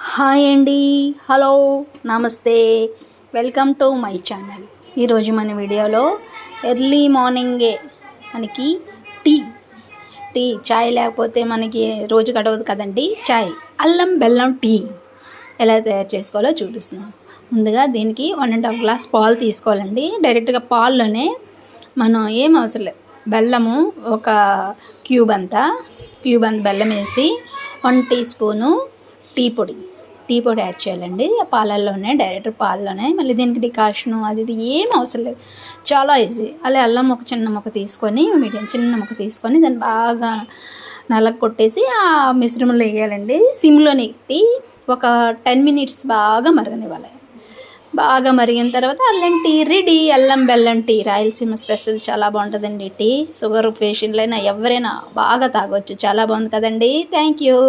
Hi అండి, hello, నమస్తే, welcome to my channel. ఈరోజు మన వీడియోలో ఎర్లీ మార్నింగే మనకి టీ చాయ్ లేకపోతే మనకి రోజు గడవదు కదండి. చాయ్ అల్లం బెల్లం టీ ఎలా తయారు చేసుకోవాలో చూపిస్తున్నాం. ముందుగా దీనికి 1.5 గ్లాస్ పాలు తీసుకోవాలండి. డైరెక్ట్గా పాల్లోనే మనం ఏం అవసరం లేదు, బెల్లము ఒక క్యూబ్ అంత బెల్లం వేసి 1 టీ స్పూను టీ పొడి యాడ్ చేయాలండి. ఆ పాలల్లోనే, డైరెక్ట్ పాలలోనే. మళ్ళీ దీనికి డికాషను అది ఇది ఏం అవసరం లేదు, చాలా ఈజీ. అలా అల్లం ఒక చిన్న ముక్క తీసుకొని, చిన్న ముక్క తీసుకొని దాన్ని బాగా నలగ కొట్టేసి ఆ మిశ్రమంలో వేయాలండి. సిమ్లోని పెట్టి ఒక 10 మినిట్స్ బాగా మరగనివ్వాలి. బాగా మరిగిన తర్వాత అల్లం టీ రెడీ. అల్లం బెల్లం టీ రాయలసీమ స్పెషల్, చాలా బాగుంటుందండి. టీ షుగర్ పేషెంట్లైనా ఎవరైనా బాగా తాగొచ్చు. చాలా బాగుంది కదండి. Thank you.